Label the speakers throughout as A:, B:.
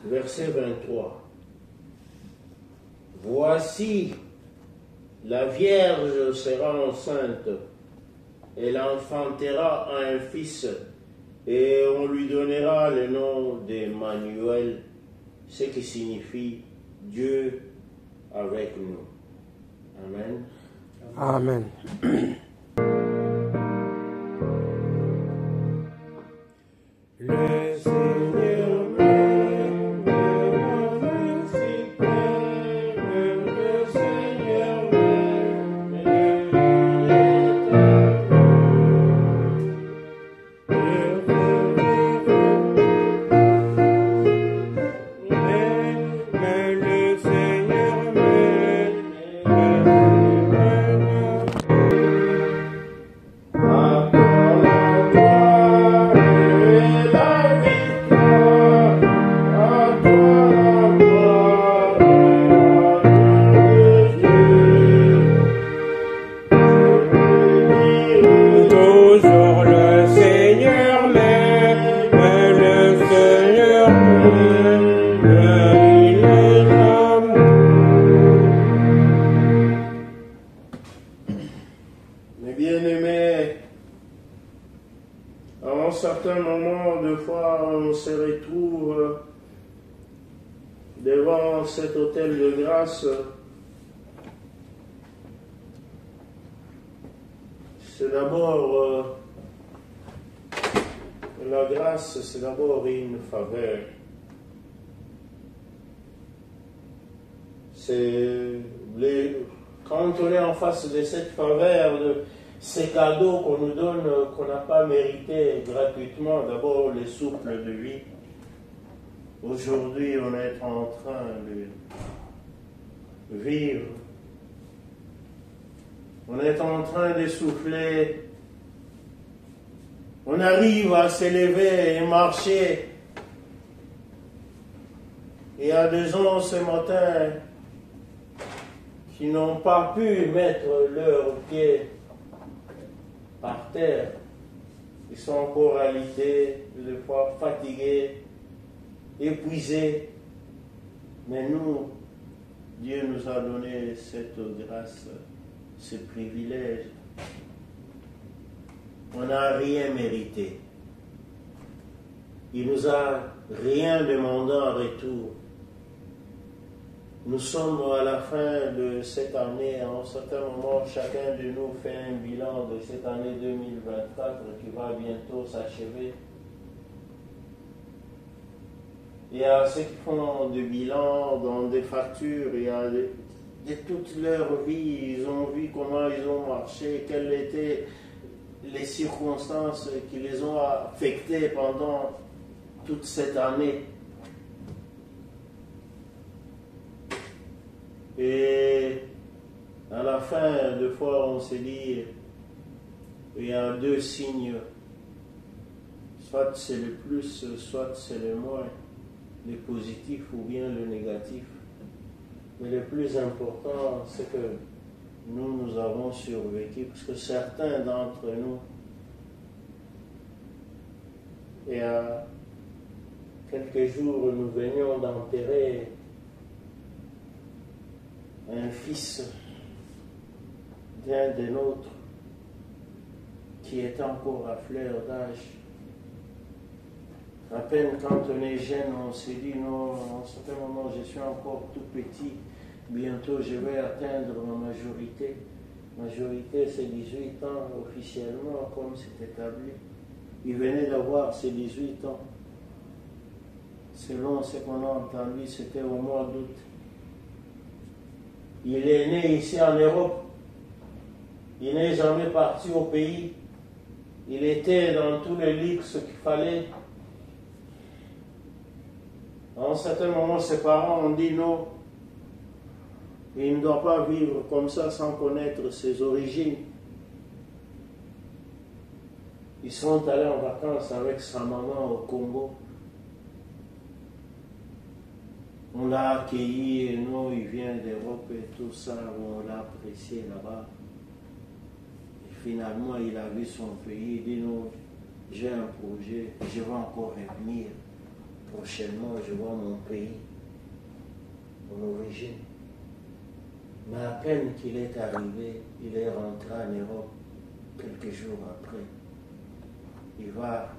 A: Verset 23. Voici, la Vierge sera enceinte, elle enfantera un fils, et on lui donnera le nom d'Emmanuel, ce qui signifie Dieu avec nous. Amen.
B: Amen. Le Seigneur m'aime, merci Père, le Seigneur m'aime, mais le Seigneur m'aime. Toujours le Seigneur m'aime, le Seigneur m'aime, il est l'amour.
A: Mes bien-aimés, à un certain moment, de fois, on se retrouve devant cet hôtel de grâce. C'est d'abord, la grâce, c'est d'abord une faveur. Quand on est en face de cette faveur, de ces cadeaux qu'on nous donne, qu'on n'a pas mérité gratuitement, d'abord les souffles de vie. Aujourd'hui, on est en train de vivre. On est en train de souffler. On arrive à s'élever et marcher. Il y a des gens ce matin qui n'ont pas pu mettre leurs pieds par terre. Ils sont encore alité, des fois fatigués, épuisés. Mais nous, Dieu nous a donné cette grâce, ce privilège. On n'a rien mérité. Il nous a rien demandé en retour. Nous sommes à la fin de cette année. À un certain moment, chacun de nous fait un bilan de cette année 2024 qui va bientôt s'achever. Il y a ceux qui font des bilans dans des factures. Il y a de toute leur vie, ils ont vu comment ils ont marché, quelles étaient les circonstances qui les ont affectés pendant toute cette année. Et à la fin, deux fois, on se dit, il y a deux signes, soit c'est le plus, soit c'est le moins, le positif ou bien le négatif. Mais le plus important, c'est que nous avons survécu, parce que certains d'entre nous, il y a quelques jours, nous venions d'enterrer un fils d'un des nôtres qui est encore à fleur d'âge. À peine quand on est jeune, on se dit non, à un certain moment, je suis encore tout petit, bientôt je vais atteindre ma majorité. Majorité, c'est 18 ans officiellement, comme c'est établi. Il venait d'avoir ses 18 ans. Selon ce qu'on a entendu, c'était au mois d'août. Il est né ici en Europe. Il n'est jamais parti au pays. Il était dans tous les luxes qu'il fallait. À un certain moment, ses parents ont dit non. Il ne doit pas vivre comme ça sans connaître ses origines. Ils sont allés en vacances avec sa maman au Congo. On l'a accueilli et non, il vient d'Europe et tout ça, on l'a apprécié là-bas. Et finalement, il a vu son pays, il dit non, j'ai un projet, je vais encore revenir. Prochainement, je vois mon pays, mon origine. Mais à peine qu'il est arrivé, il est rentré en Europe quelques jours après. Il va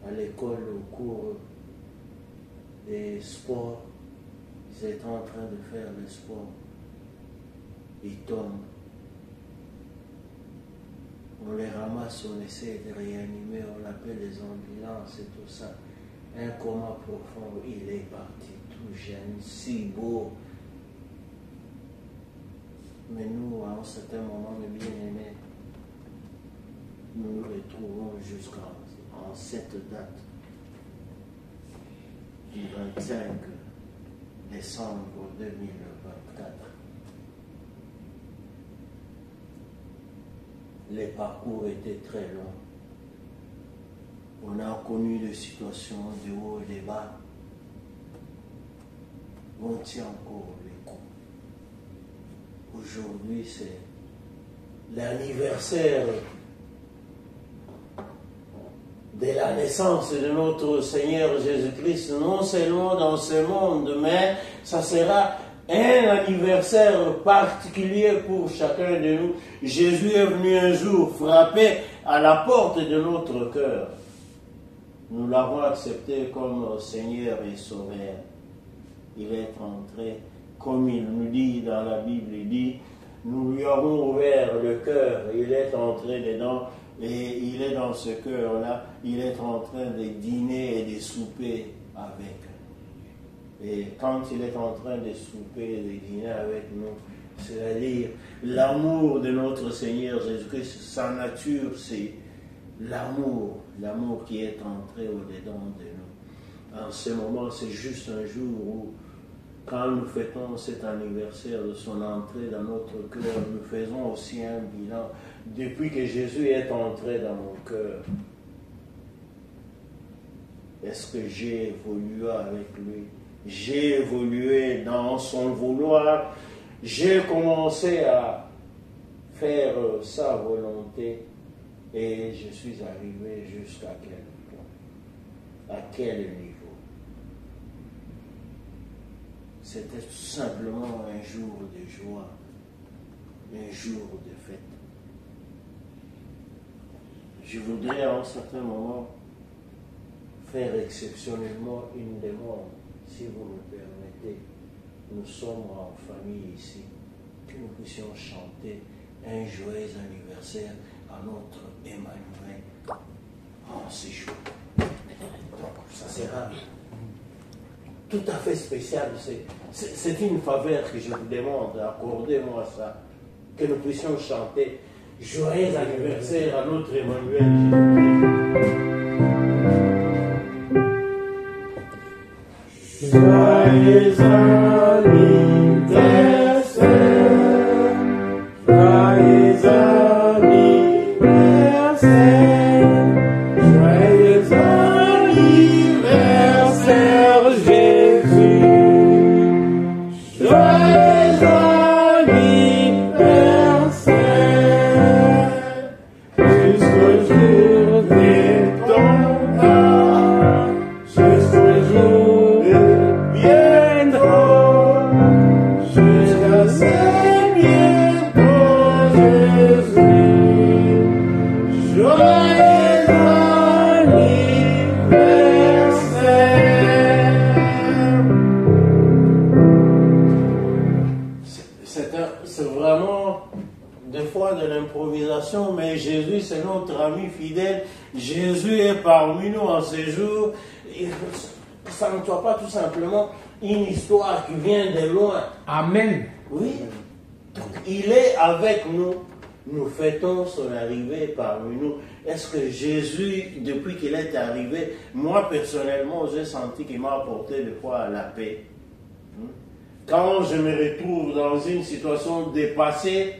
A: à l'école au cours des sports. Ils étaient en train de faire le sport. Il tombe. On les ramasse, on essaie de réanimer, on appelle les ambulances et tout ça. Un coma profond, il est parti tout jeune, si beau. Mais nous, à un certain moment, mes bien-aimés, nous nous retrouvons jusqu'en cette date du 25 décembre 2024. Les parcours étaient très longs. On a connu des situations de haut et de bas. On tient encore les coups. Aujourd'hui, c'est l'anniversaire de la naissance de notre Seigneur Jésus-Christ, non seulement dans ce monde, mais ça sera un anniversaire particulier pour chacun de nous. Jésus est venu un jour frapper à la porte de notre cœur. Nous l'avons accepté comme Seigneur et Sauveur. Il est entré, comme il nous dit dans la Bible, il dit, nous lui avons ouvert le cœur, il est entré dedans, et il est dans ce cœur-là, il est en train de dîner et de souper avec. Et quand il est en train de souper et de dîner avec nous, c'est-à-dire l'amour de notre Seigneur Jésus-Christ, sa nature, c'est l'amour qui est entré au-dedans de nous. En ce moment, c'est juste un jour où, quand nous fêtons cet anniversaire de son entrée dans notre cœur, nous faisons aussi un bilan. Depuis que Jésus est entré dans mon cœur, est-ce que j'ai évolué avec lui? J'ai évolué dans son vouloir. J'ai commencé à faire sa volonté et je suis arrivé jusqu'à quel point? À quel niveau? C'était tout simplement un jour de joie, un jour de fête. Je voudrais à un certain moment faire exceptionnellement une demande, si vous me permettez. Nous sommes en famille ici, que nous puissions chanter un joyeux anniversaire à notre Emmanuel en ce jour. Donc, ça sera tout à fait spécial. C'est une faveur que je vous demande, accordez-moi ça, que nous puissions chanter joyeux anniversaire à notre Emmanuel.
B: Joyeux anniversaire, joyeux anniversaire, joyeux anniversaire Jésus, joyeux anniversaire, jusqu'au jour de ton âge, jusqu'au jour
A: mais Jésus c'est notre ami fidèle. Jésus est parmi nous en ce jour. Ça ne soit pas tout simplement une histoire qui vient de loin.
B: Amen.
A: Oui. Donc, il est avec nous. nous fêtons son arrivée parmi nous. Est-ce que Jésus, depuis qu'il est arrivé, moi personnellement, j'ai senti qu'il m'a apporté de quoi la paix. Quand je me retrouve dans une situation dépassée,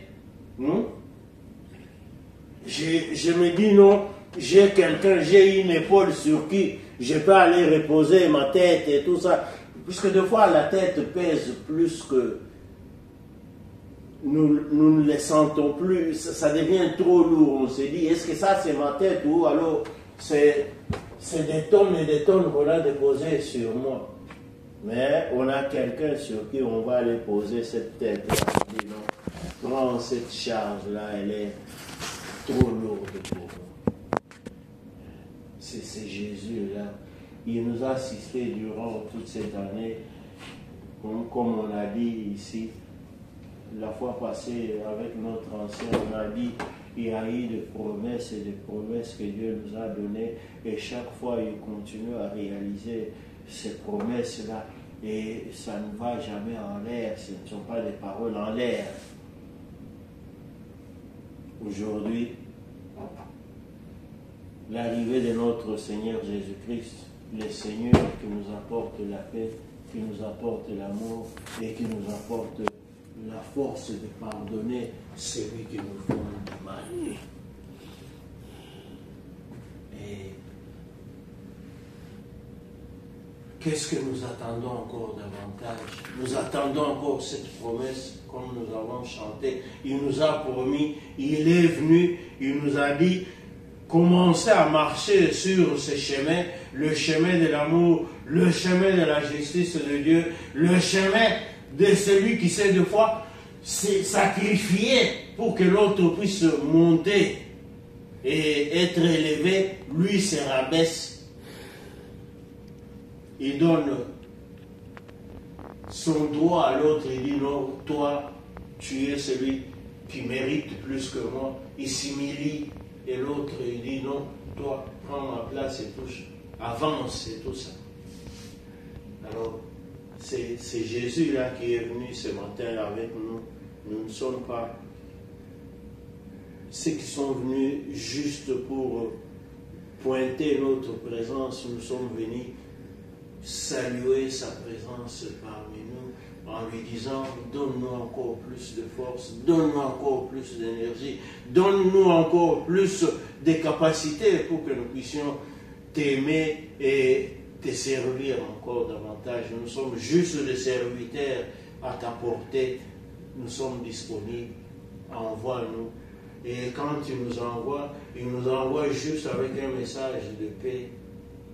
A: je me dis non, j'ai quelqu'un, j'ai une épaule sur qui je peux aller reposer ma tête et tout ça. Puisque des fois la tête pèse plus que nous ne les sentons plus, ça devient trop lourd. On se dit, est-ce que ça c'est ma tête ou alors c'est des tonnes et des tonnes qu'on a déposées sur moi. Mais on a quelqu'un sur qui on va aller poser cette tête-là. On dit non, prends cette charge-là, elle est trop lourde pour moi. C'est Jésus-là. Il nous a assistés durant toute cette année, comme on a dit ici, la fois passée avec notre ancien, on a dit il y a eu des promesses et des promesses que Dieu nous a données et chaque fois il continue à réaliser ces promesses-là et ça ne va jamais en l'air, ce ne sont pas des paroles en l'air. Aujourd'hui, l'arrivée de notre Seigneur Jésus-Christ, le Seigneur qui nous apporte la paix, qui nous apporte l'amour et qui nous apporte la force de pardonner celui qui nous font du mal. Et qu'est-ce que nous attendons encore davantage? Nous attendons encore cette promesse, comme nous avons chanté. Il nous a promis, il est venu, il nous a dit, commencez à marcher sur ce chemin, le chemin de l'amour, le chemin de la justice de Dieu, le chemin de celui qui sait de fois s'est sacrifié pour que l'autre puisse monter et être élevé, lui se rabaisse. Il donne son droit à l'autre, il dit non, toi, tu es celui qui mérite plus que moi, il s'humilie, et l'autre il dit non, toi, prends ma place et touche, avance et tout ça. Alors, c'est Jésus là qui est venu ce matin avec nous. Nous ne sommes pas ceux qui sont venus juste pour pointer notre présence. Nous sommes venus saluer sa présence parmi nous en lui disant donne-nous encore plus de force, donne-nous encore plus d'énergie, donne-nous encore plus de capacités pour que nous puissions t'aimer et te servir encore davantage. Nous sommes juste des serviteurs à ta portée. Nous sommes disponibles. Envoie-nous. Et quand tu nous envoies, il nous envoie juste avec un message de paix.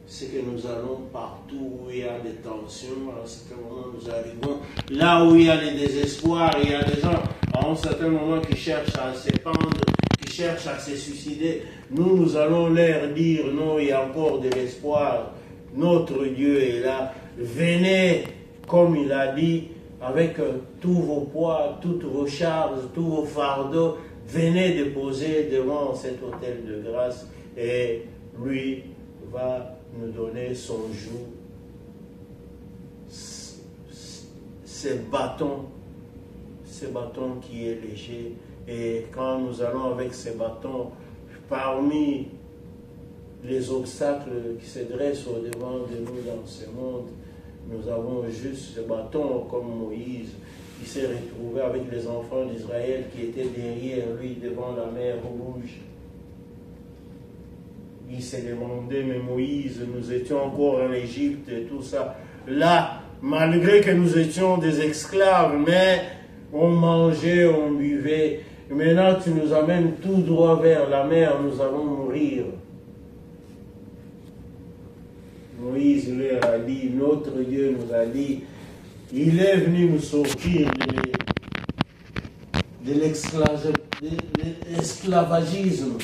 A: C'est que nous allons partout où il y a des tensions, à un certain moment nous arrivons. Là où il y a des désespoirs, il y a des gens à un certain moment qui cherchent à se pendre, qui cherchent à se suicider. Nous allons leur dire non, il y a encore de l'espoir. Notre Dieu est là. Venez, comme il a dit, avec tous vos poids, toutes vos charges, tous vos fardeaux. Venez déposer devant cet autel de grâce et lui va nous donner son joug, ce bâton qui est léger. Et quand nous allons avec ces bâtons, parmi les obstacles qui se dressent au-devant de nous dans ce monde, nous avons juste ce bâton comme Moïse, qui s'est retrouvé avec les enfants d'Israël qui étaient derrière lui devant la mer Rouge. Il s'est demandé, mais Moïse, nous étions encore en Égypte et tout ça. Là, malgré que nous étions des esclaves, mais on mangeait, on buvait. Maintenant, tu nous amènes tout droit vers la mer, nous allons mourir. Moïse leur a dit, notre Dieu nous a dit, il est venu nous sortir de l'esclavagisme.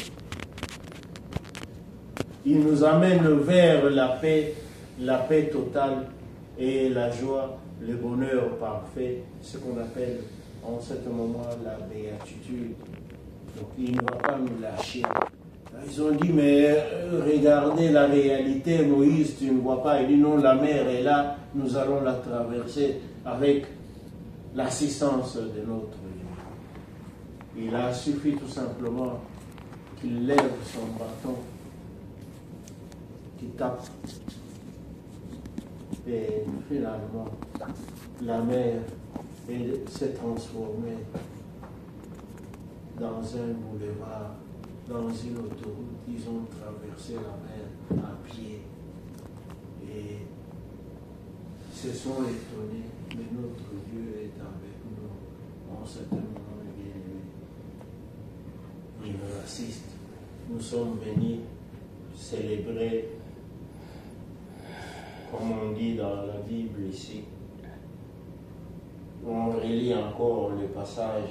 A: Il nous amène vers la paix totale et la joie, le bonheur parfait, ce qu'on appelle en ce moment la béatitude. Donc il ne va pas nous lâcher. Ils ont dit, mais regardez la réalité, Moïse, tu ne vois pas. Il dit, non, la mer est là, nous allons la traverser avec l'assistance de notre Dieu. Il a suffi tout simplement qu'il lève son bâton, qu'il tape. Et finalement, la mer s'est transformée dans un boulevard, dans une autoroute. Ils ont traversé la mer à pied et se sont étonnés. Mais notre Dieu est avec nous. En certain moment, il nous assiste. Nous sommes venus célébrer, comme on dit dans la Bible ici. On relit encore le passage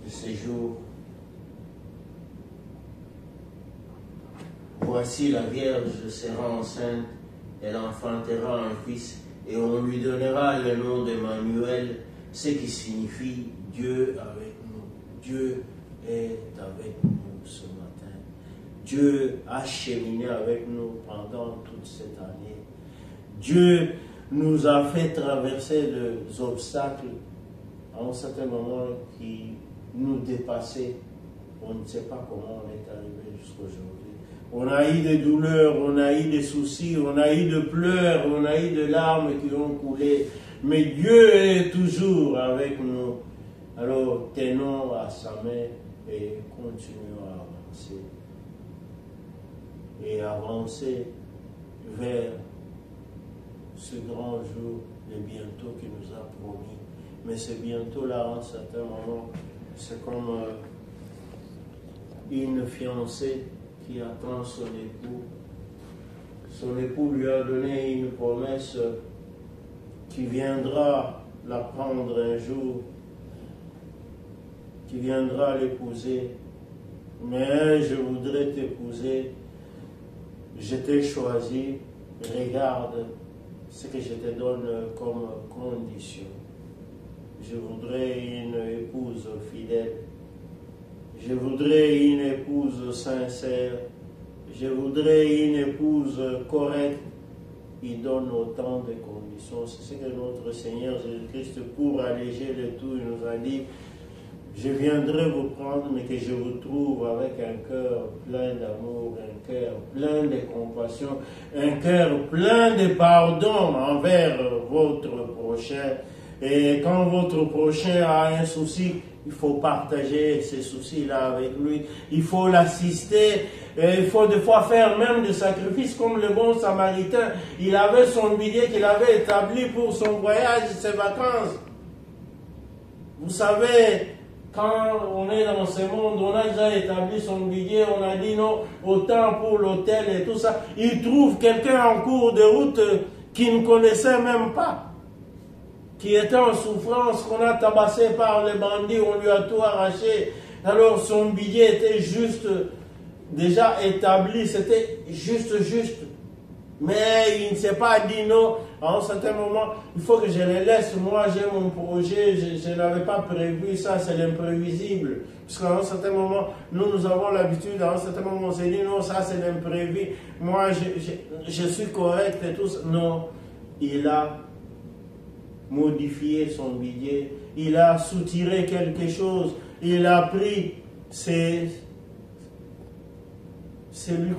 A: de ces jours. Voici la Vierge sera enceinte, elle enfantera un fils, et on lui donnera le nom d'Emmanuel, ce qui signifie Dieu avec nous. Dieu est avec nous ce matin. Dieu a cheminé avec nous pendant toute cette année. Dieu nous a fait traverser des obstacles à un certain moment qui nous dépassaient. On ne sait pas comment on est arrivé jusqu'aujourd'hui. On a eu des douleurs, on a eu des soucis, on a eu de pleurs, on a eu de larmes qui ont coulé. Mais Dieu est toujours avec nous. Alors tenons à sa main et continuons à avancer. Et avancer vers ce grand jour, le bientôt qu'il nous a promis. Mais ce bientôt-là, en certains moments, c'est comme une fiancée qui attend son époux. Son époux lui a donné une promesse qui viendra la prendre un jour, qui viendra l'épouser. Mais je voudrais t'épouser, je t'ai choisi, regarde ce que je te donne comme condition. Je voudrais une épouse fidèle. Je voudrais une épouse sincère. Je voudrais une épouse correcte. Il donne autant de conditions. C'est ce que notre Seigneur Jésus-Christ, pour alléger le tout, il nous a dit: je viendrai vous prendre, mais que je vous trouve avec un cœur plein d'amour, un cœur plein de compassion, un cœur plein de pardon envers votre prochain. Et quand votre prochain a un souci, il faut partager ces soucis-là avec lui. Il faut l'assister. Il faut des fois faire même des sacrifices comme le bon Samaritain. Il avait son billet qu'il avait établi pour son voyage, ses vacances. Vous savez, quand on est dans ce monde, on a déjà établi son billet, on a dit non, autant pour l'hôtel et tout ça. Il trouve quelqu'un en cours de route qu'il ne connaissait même pas, qui était en souffrance, qu'on a tabassé par les bandits, on lui a tout arraché. Alors son billet était juste, déjà établi, c'était juste. Mais il ne s'est pas dit non. À un certain moment, il faut que je les laisse. Moi, j'ai mon projet, je n'avais pas prévu ça, c'est l'imprévisible. Parce qu'à un certain moment, nous avons l'habitude, à un certain moment, on s'est dit non, ça c'est l'imprévu. Moi, je suis correct et tout ça. Non, il a modifié son billet, il a soutiré quelque chose, il a pris celui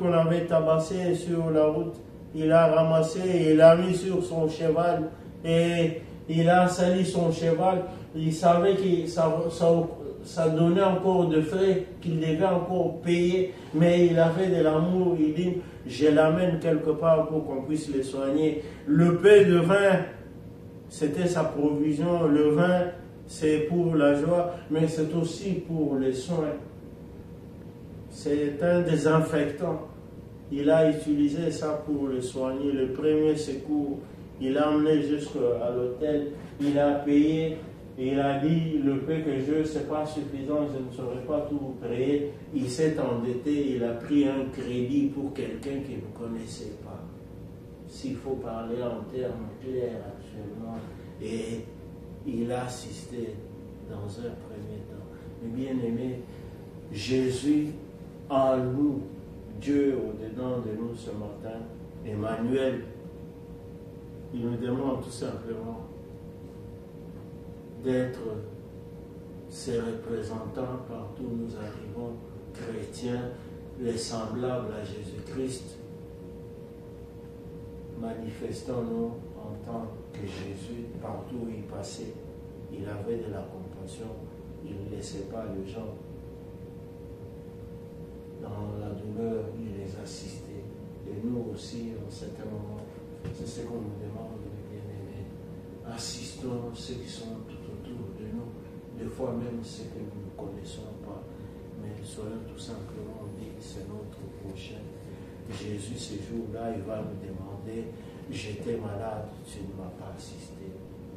A: qu'on avait tabassé sur la route, il a ramassé, il a mis sur son cheval et il a sali son cheval. Il savait que ça donnait encore de frais, qu'il devait encore payer, mais il avait de l'amour. Il dit, je l'amène quelque part pour qu'on puisse le soigner. Le peu de vin, c'était sa provision. Le vin, c'est pour la joie, mais c'est aussi pour les soins. C'est un désinfectant. Il a utilisé ça pour le soigner. Le premier secours, il l'a emmené jusqu'à l'hôtel. Il a payé. Et il a dit, le peu que je, ce n'est pas suffisant, je ne saurais pas tout payer. Il s'est endetté, il a pris un crédit pour quelqu'un qu'il ne connaissait pas. S'il faut parler en termes clairs actuellement. Et il a assisté dans un premier temps. Mais bien aimé, Jésus en nous, Dieu au-dedans de nous ce matin, Emmanuel, il nous demande tout simplement d'être ses représentants partout où nous arrivons, chrétiens, les semblables à Jésus-Christ. Manifestons-nous en tant que Jésus, partout où il passait, il avait de la compassion, il ne laissait pas les gens dans la douleur, il les assistait. Et nous aussi, en certains moments, c'est ce qu'on nous demande, mes bien-aimés. Assistons ceux qui sont tout autour de nous, des fois même ceux que nous ne connaissons pas, mais soyons tout simplement dit, c'est notre prochain. Jésus, ce jour-là, il va nous demander, j'étais malade, tu ne m'as pas assisté.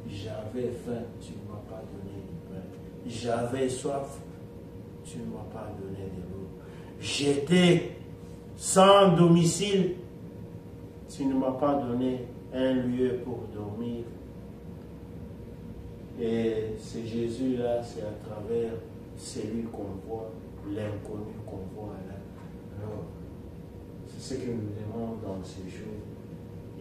A: J'avais faim, tu ne m'as pas donné du pain. J'avais soif, tu ne m'as pas donné de l'eau. J'étais sans domicile, tu ne m'as pas donné un lieu pour dormir. Et ce Jésus-là, c'est à travers celui qu'on voit, l'inconnu qu'on voit là. Alors, c'est ce que nous demandons dans ces jours.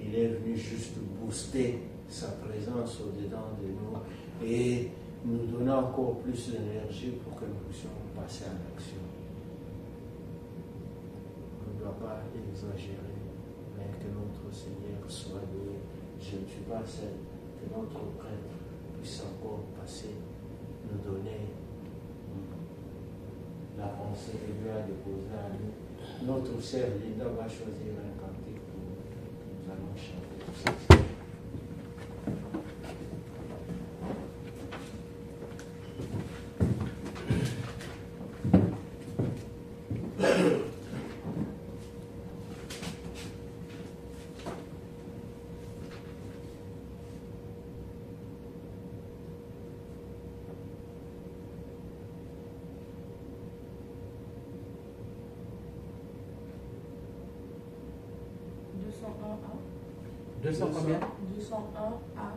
A: Il est venu juste booster sa présence au-dedans de nous et nous donner encore plus d'énergie pour que nous puissions passer à l'action. On ne doit pas exagérer, mais que notre Seigneur soit loué. Je ne suis pas seul, que notre prêtre puisse encore passer, nous donner la pensée que Dieu a déposée à nous. Notre sœur Linda va choisir un cantique pour nous. Nous allons chanter tout ça.
C: A. 200 combien?
D: 201 A.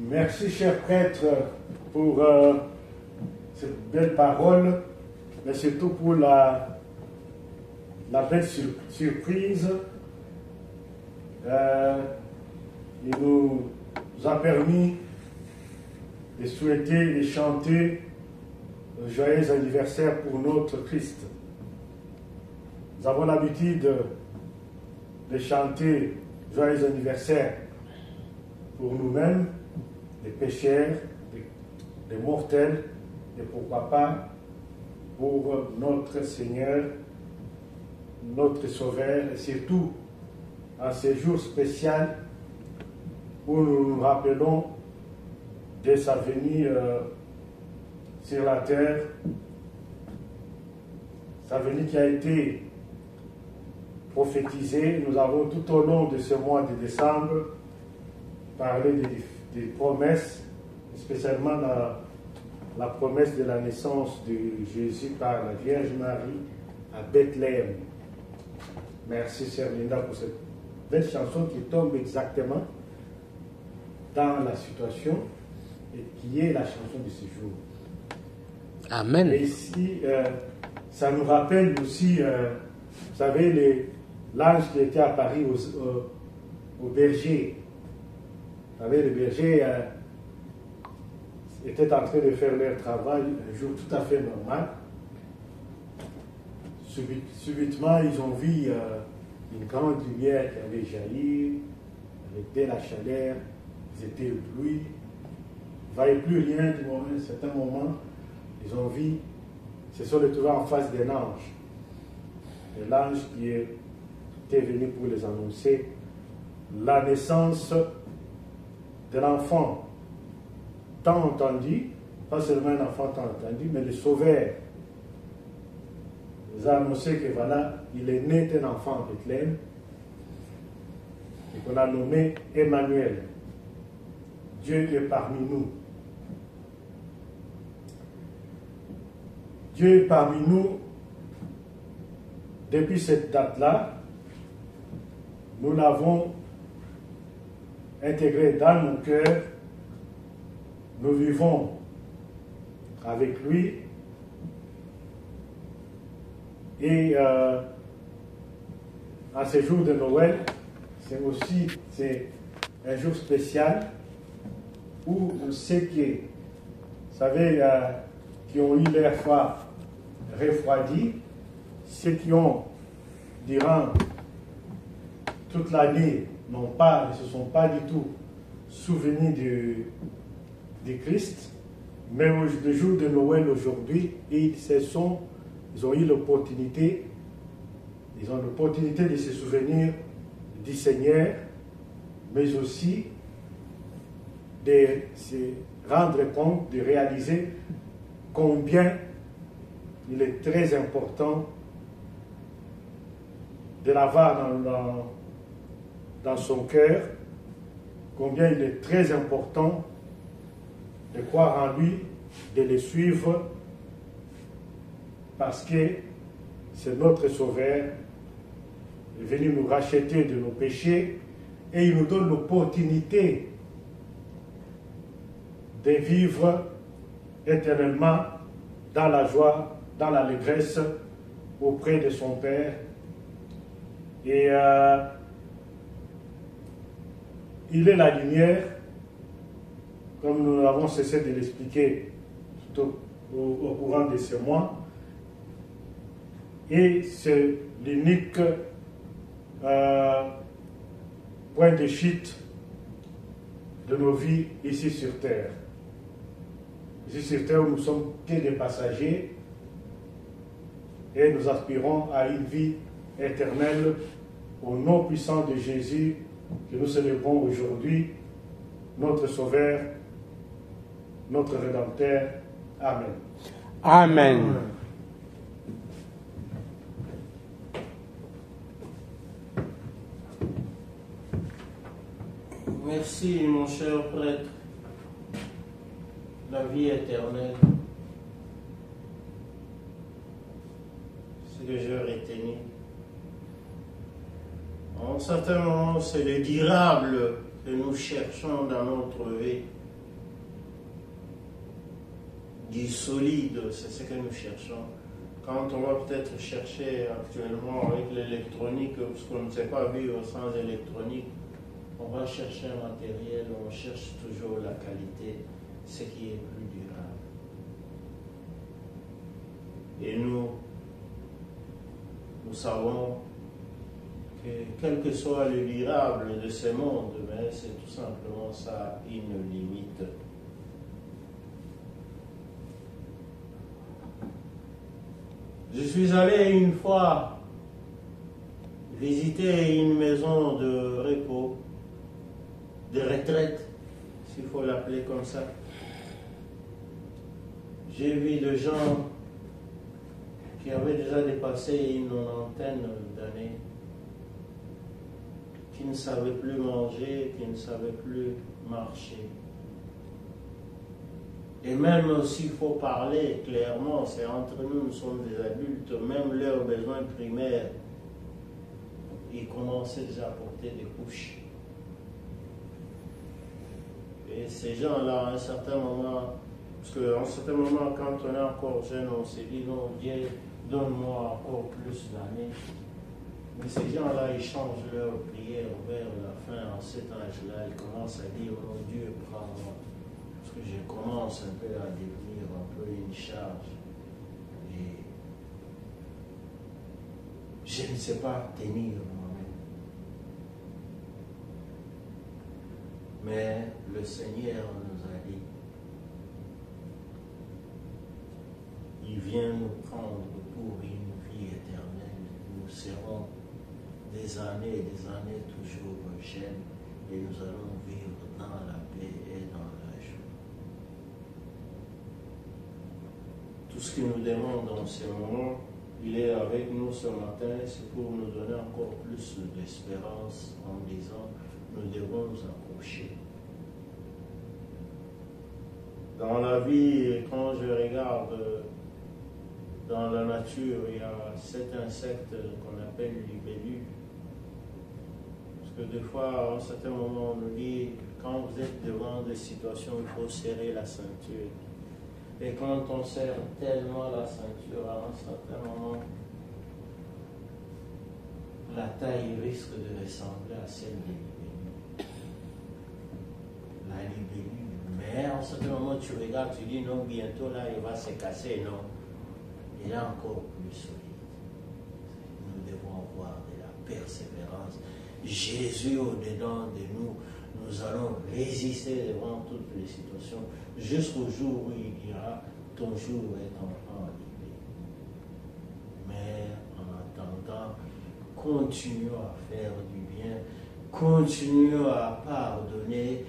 E: Merci, cher prêtre, pour cette belle parole, mais surtout pour la belle surprise. Il nous a permis de souhaiter et chanter un joyeux anniversaire pour notre Christ. Nous avons l'habitude de chanter joyeux anniversaire pour nous-mêmes, des pécheurs, des mortels, et pourquoi pas pour notre Seigneur, notre Sauveur, et surtout en ce jour spécial où nous nous rappelons de sa venue sur la terre, sa venue qui a été prophétisée. Nous avons tout au long de ce mois de décembre parlé des promesses, spécialement la promesse de la naissance de Jésus par la Vierge Marie à Bethléem. Merci, Sœur Linda, pour cette belle chanson qui tombe exactement dans la situation. et qui est la chanson de ce jour.
C: Amen.
E: Et ici, ça nous rappelle aussi, vous savez, l'ange qui était apparu au berger. Vous savez, les bergers étaient en train de faire leur travail un jour tout à fait normal. Subitement, ils ont vu une grande lumière qui avait jailli, avec de la chaleur, ils étaient éblouis. Ils ne voyaient plus rien du moment, à un certain moment. Ils ont vu, se sont retrouvés en face d'un ange. Et l'ange qui était venu pour les annoncer la naissance de l'enfant tant entendu, pas seulement un enfant tant entendu, mais le Sauveur. Ils ont annoncé que voilà, il est né d'un enfant à Bethléem et qu'on a nommé Emmanuel. Dieu est parmi nous. Dieu est parmi nous. Depuis cette date-là, nous l'avons intégré dans nos cœurs. Nous vivons avec lui. Et à ce jour de Noël, c'est un jour spécial où ceux qui, vous savez, qui ont eu leur foi refroidie, ceux qui ont, durant toute l'année, ne se sont pas du tout souvenus du Christ, mais le jour de Noël aujourd'hui, ils ont eu l'opportunité, de se souvenir du Seigneur, mais aussi de se rendre compte, de réaliser combien il est très important de l'avoir dans son cœur, combien il est très important de croire en lui, de le suivre, parce que c'est notre Sauveur, il est venu nous racheter de nos péchés et il nous donne l'opportunité de vivre éternellement dans la joie, dans l'allégresse auprès de son Père. Et il est la lumière, comme nous l'avons cessé de l'expliquer tout au courant de ce mois. Et c'est l'unique point de chute de nos vies ici sur Terre. Ici sur Terre, où nous sommes que des passagers et nous aspirons à une vie éternelle au nom puissant de Jésus que nous célébrons aujourd'hui, notre Sauveur, notre Rédempteur. Amen.
C: Amen.
A: Merci, mon cher prêtre. La vie éternelle, ce que je retenu. En certains moments, c'est le durable que nous cherchons dans notre vie. Du solide, c'est ce que nous cherchons. Quand on va peut-être chercher actuellement avec l'électronique, parce qu'on ne sait pas vivre sans électronique, on va chercher un matériel, on cherche toujours la qualité, ce qui est plus durable. Et nous savons que quel que soit le durable de ce monde, mais c'est tout simplement ça, une limite. Je suis allé une fois visiter une maison de repos, de retraite, s'il faut l'appeler comme ça. J'ai vu des gens qui avaient déjà dépassé une trentaine d'années, qui ne savaient plus manger, qui ne savaient plus marcher. Et même s'il faut parler clairement, c'est entre nous, nous sommes des adultes, même leurs besoins primaires, ils commençaient déjà à porter des couches. Et ces gens-là, à un certain moment, parce qu'à un certain moment, quand on est encore jeune, on s'est dit, non, Dieu, donne-moi encore plus d'années. Mais ces gens-là, ils changent leur prière vers la fin, en cet âge-là, ils commencent à dire, oh Dieu, prends-moi. Parce que je commence un peu à devenir un peu une charge. Et je ne sais pas tenir moi-même. Mais le Seigneur nous a dit, il vient nous prendre pour une vie éternelle. Nous serons des années toujours jeunes et nous allons vivre dans la paix et dans la joie. Tout ce qu'il nous demande en ce moment, il est avec nous ce matin, c'est pour nous donner encore plus d'espérance en disant, nous devons nous accrocher. Dans la vie, quand je regarde dans la nature, il y a cet insecte qu'on appelle libellule. Parce que des fois, à un certain moment, on nous dit, quand vous êtes devant des situations, il faut serrer la ceinture. Et quand on serre tellement la ceinture, à un certain moment, la taille risque de ressembler à celle des libellules. La libellule. Mais à un certain moment, tu regardes, tu dis, non, bientôt là, il va se casser. Non, il est encore plus solide. Nous devons avoir de la persévérance. Jésus au-dedans de nous, nous allons résister devant toutes les situations jusqu'au jour où il dira, ton jour est enfin arrivé. Mais en attendant, continuons à faire du bien, continuons à pardonner,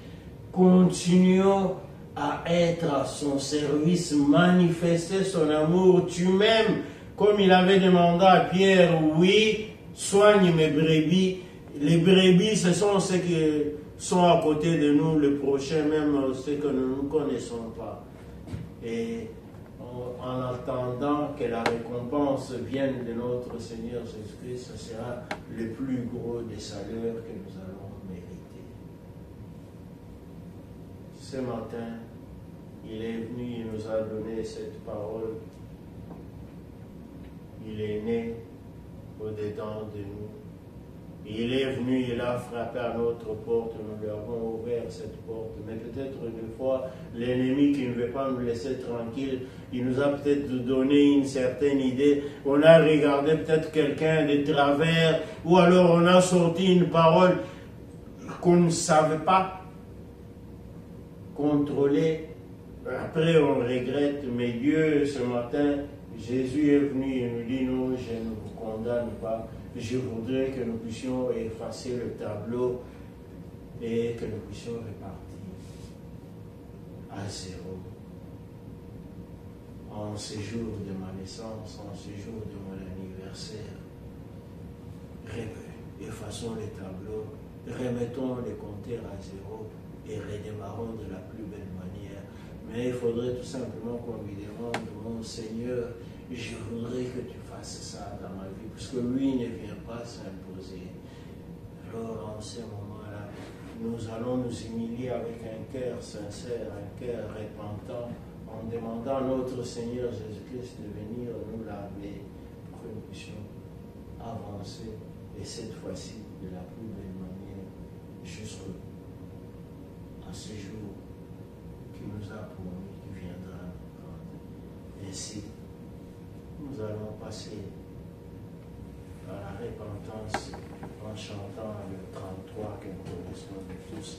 A: continuons à être à son service, manifester son amour. Tu m'aimes, comme il avait demandé à Pierre, oui, soigne mes brebis. Les brebis, ce sont ceux qui sont à côté de nous, le prochain, même ceux que nous ne connaissons pas. Et en attendant que la récompense vienne de notre Seigneur Jésus-Christ, ce sera le plus gros des salaires que nous allons mériter. Ce matin, il est venu, il nous a donné cette parole. Il est né au-dedans de nous. Il est venu, il a frappé à notre porte, nous lui avons ouvert cette porte. Mais peut-être une fois, l'ennemi qui ne veut pas nous laisser tranquille, il nous a peut-être donné une certaine idée. On a regardé peut-être quelqu'un de travers, ou alors on a sorti une parole qu'on ne savait pas contrôler. Après, on regrette, mais Dieu, ce matin, Jésus est venu et nous dit, non, je ne vous condamne pas. Je voudrais que nous puissions effacer le tableau et que nous puissions repartir à zéro. En ce jour de ma naissance, en ce jour de mon anniversaire, effaçons les tableaux, remettons les compteurs à zéro et redémarrons de la plus belle manière. Mais il faudrait tout simplement qu'on lui demande, mon Seigneur, je voudrais que tu fasses ça dans ma vie, parce que lui ne vient pas s'imposer. Alors en ce moment-là, nous allons nous humilier avec un cœur sincère, un cœur repentant, en demandant à notre Seigneur Jésus-Christ de venir nous laver pour que nous puissions avancer, et cette fois-ci de la plus belle manière, jusqu'à ce jour qui nous a promis, qui viendra nous prendre. Ainsi, nous allons passer à la repentance en chantant le 33 que nous connaissons de tous.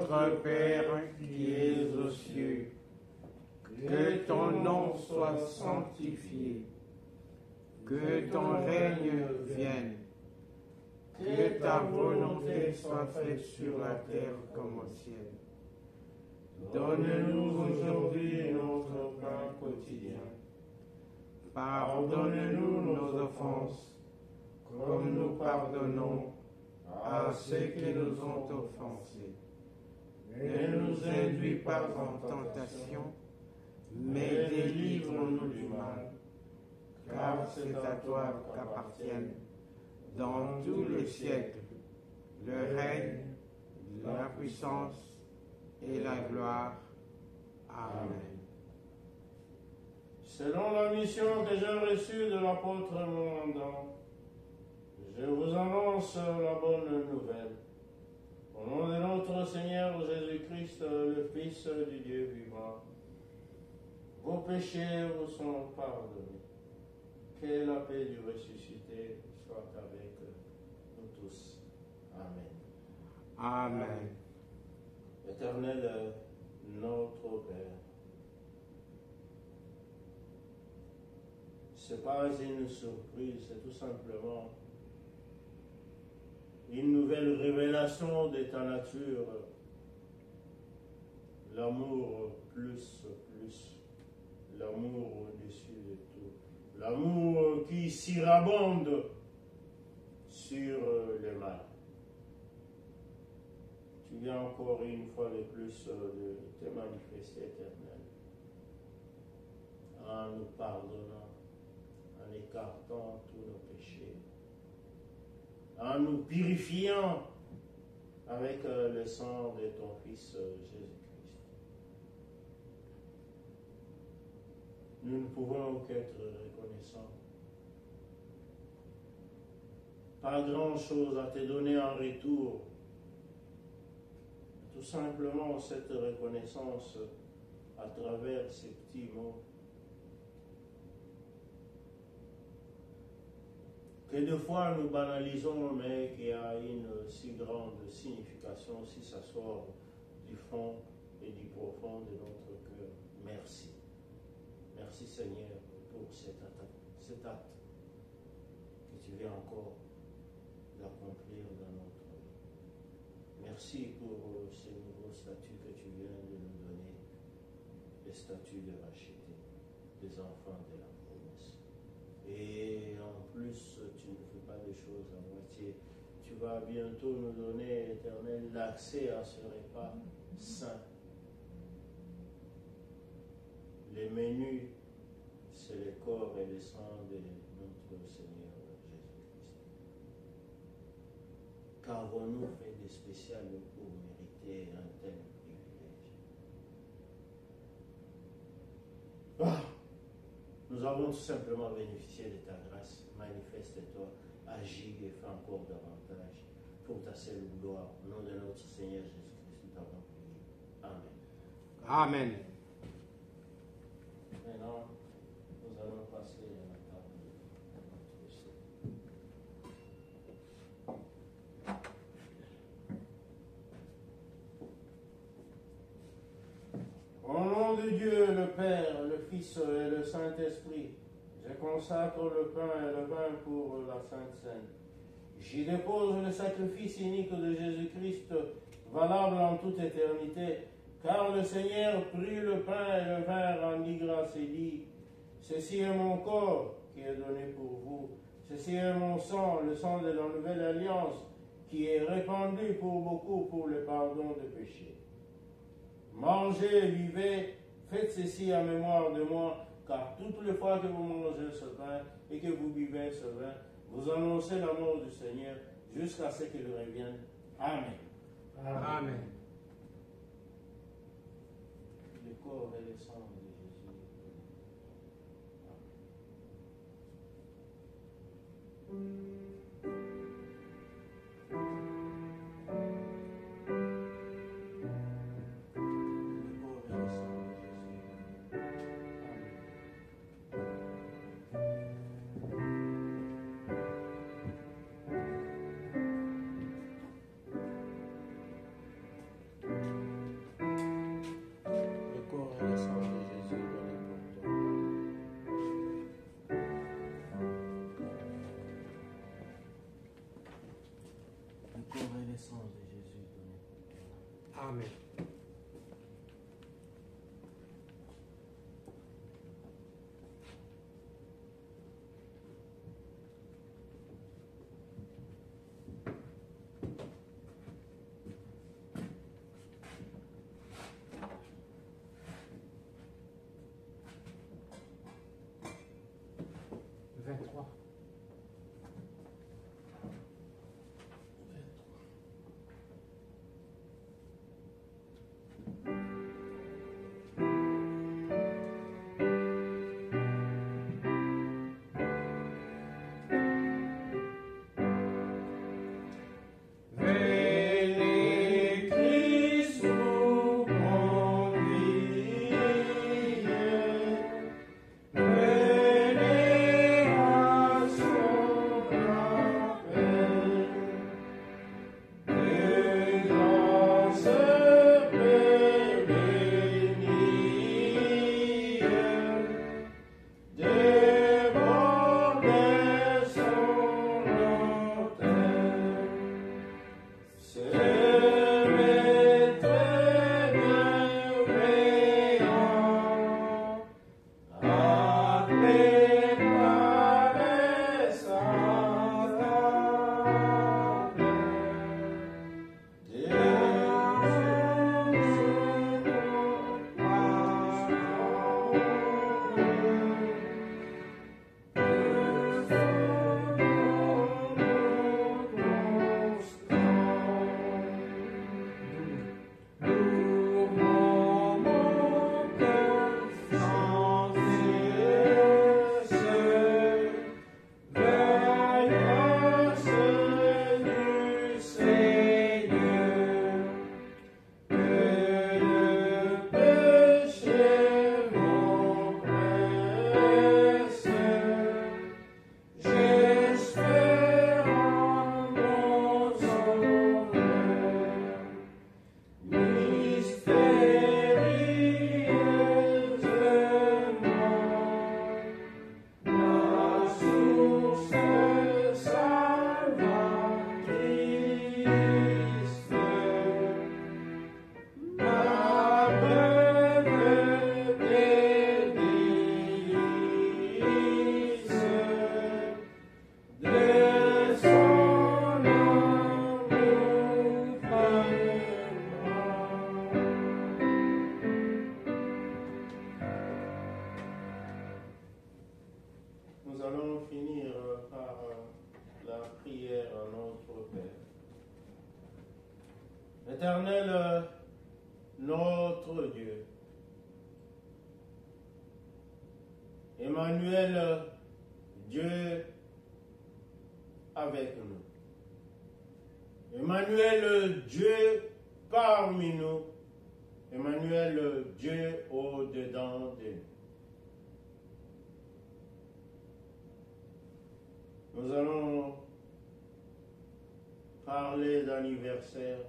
C: Notre Père qui es aux cieux, que ton nom soit sanctifié, que ton règne vienne, que ta volonté soit faite sur la terre comme au ciel. Donne-nous aujourd'hui notre pain quotidien. Pardonne-nous nos offenses, comme nous pardonnons à ceux qui nous ont offensés. Ne nous induis pas en tentation, mais délivre-nous du mal, car c'est à toi qu'appartiennent, dans tous les siècles, le règne, la puissance et la gloire. Amen.
A: Selon la mission que j'ai reçue de l'apôtre Mandant, je vous annonce la bonne nouvelle. Au nom de notre Seigneur Jésus-Christ, le Fils du Dieu vivant, vos péchés vous sont pardonnés. Que la paix du ressuscité soit avec nous tous. Amen.
C: Amen.
A: Éternel, notre Père, ce n'est pas une surprise, c'est tout simplement une nouvelle révélation de ta nature. L'amour plus, l'amour au-dessus de tout. L'amour qui surabonde sur le mal. Tu viens encore une fois de plus de te manifester, éternel, en nous pardonnant, en écartant tous nos péchés, en nous purifiant avec le sang de ton Fils Jésus-Christ. Nous ne pouvons qu'être reconnaissants. Pas grand-chose à te donner en retour. Tout simplement cette reconnaissance à travers ces petits mots. Que des fois nous banalisons, mais qu'il y a une si grande signification si ça sort du fond et du profond de notre cœur. Merci. Merci Seigneur pour cet acte que tu viens encore d'accomplir dans notre vie. Merci pour ce nouveau statut que tu viens de nous donner, le statut de racheter des enfants de la promesse. Et en plus, tu ne fais pas des choses à moitié. Tu vas bientôt nous donner, Éternel, l'accès à ce repas saint. Les menus, c'est le corps et le sang de notre Seigneur Jésus-Christ. Qu'avons-nous fait de spécial pour mériter un tel privilège? Nous avons tout simplement bénéficié de ta grâce. Manifeste-toi, agis et fais encore davantage pour ta seule gloire. Au nom de notre Seigneur Jésus-Christ, nous t'avons prié. Amen.
C: Amen.
A: Maintenant, nous allons passer à la table de notre Seigneur. Au nom de Dieu, le Père, le Fils et le Saint-Esprit, je consacre le pain et le vin pour la Sainte Seine. J'y dépose le sacrifice unique de Jésus-Christ, valable en toute éternité, car le Seigneur prit le pain et le vin, rendit grâce et dit, « Ceci est mon corps qui est donné pour vous. Ceci est mon sang, le sang de la nouvelle alliance, qui est répandu pour beaucoup pour le pardon des péchés. Mangez, vivez, faites ceci en mémoire de moi, car toutes les fois que vous mangez ce pain et que vous buvez ce vin, vous annoncez la mort du Seigneur jusqu'à ce qu'il revienne. Amen. »
C: Amen.
A: Le corps et le sang de Jésus. Amen. renaissance de Jésus donnée.
C: Amen.
A: Éternel, notre Dieu, Emmanuel, Dieu avec nous. Emmanuel, Dieu parmi nous. Emmanuel, Dieu au-dedans de nous. Nous allons parler d'anniversaire.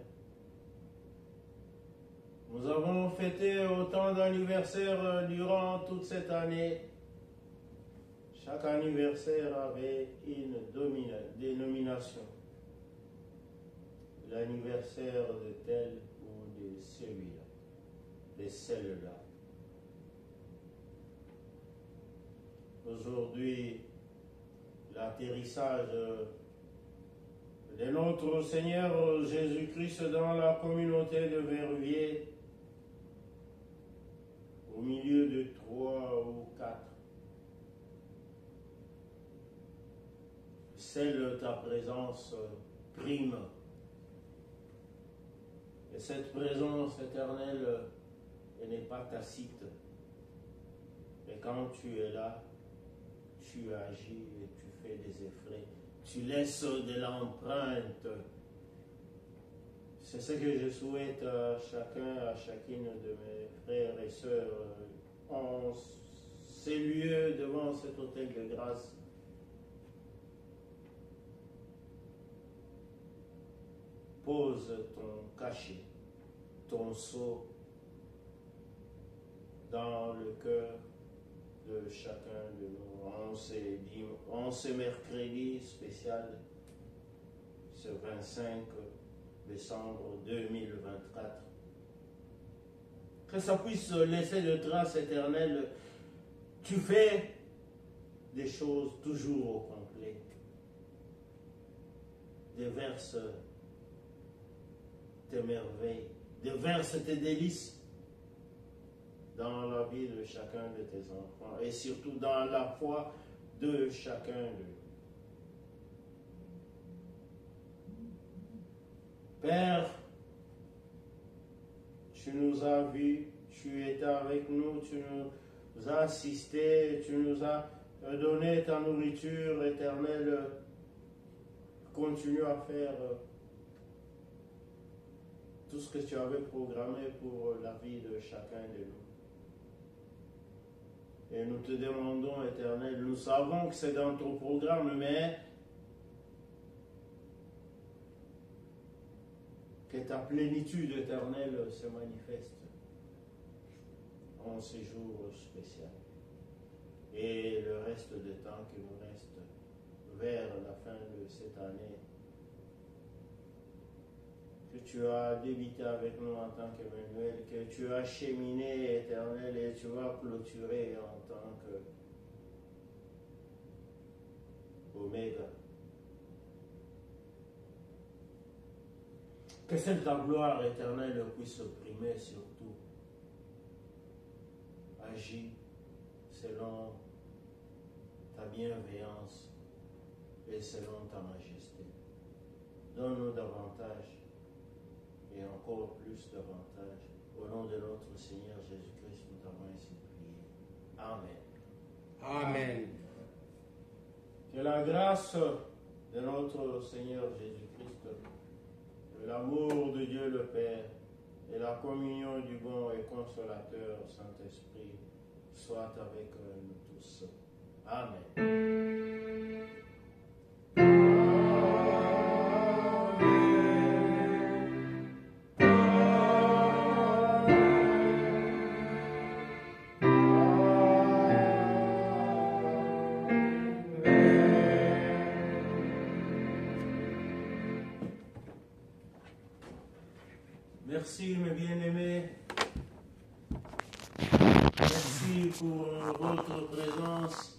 A: Nous avons fêté autant d'anniversaires durant toute cette année. Chaque anniversaire avait une dénomination. L'anniversaire de tel ou de celui-là, de celle-là. Aujourd'hui, l'atterrissage de notre Seigneur Jésus-Christ dans la communauté de Verviers, au milieu de 3 ou 4. Celle ta présence prime. Et cette présence éternelle, elle n'est pas tacite. Mais quand tu es là, tu agis et tu fais des effets. Tu laisses de l'empreinte. C'est ce que je souhaite à chacun, à chacune de mes frères et sœurs en ces lieux devant cet autel de grâce. Pose ton cachet, ton sceau dans le cœur de chacun de nous. En ce mercredi spécial, ce 25 décembre 2024. Que ça puisse laisser de traces éternelles. Tu fais des choses toujours au complet. Déverse tes merveilles, déverse tes délices dans la vie de chacun de tes enfants et surtout dans la foi de chacun d'eux. Père, tu nous as vus, tu étais avec nous, tu nous as assistés, tu nous as donné ta nourriture éternelle. Continue à faire tout ce que tu avais programmé pour la vie de chacun de nous. Et nous te demandons, Éternel, nous savons que c'est dans ton programme, mais que ta plénitude éternelle se manifeste en ce jour spécial. Et le reste du temps qui nous reste vers la fin de cette année, que tu as débuté avec nous en tant qu'Emmanuel, que tu as cheminé, Éternel, et tu vas clôturer en tant qu'Oméga. Que cette ta gloire éternelle puisse primer surtout. Agis selon ta bienveillance et selon ta majesté. Donne-nous davantage et encore plus davantage. Au nom de notre Seigneur Jésus-Christ, nous t'avons ainsi prié. Amen.
C: Amen.
A: Que la grâce de notre Seigneur Jésus-Christ, l'amour de Dieu le Père et la communion du bon et consolateur Saint-Esprit soit avec nous tous. Amen. Merci mes bien-aimés. Merci pour votre présence.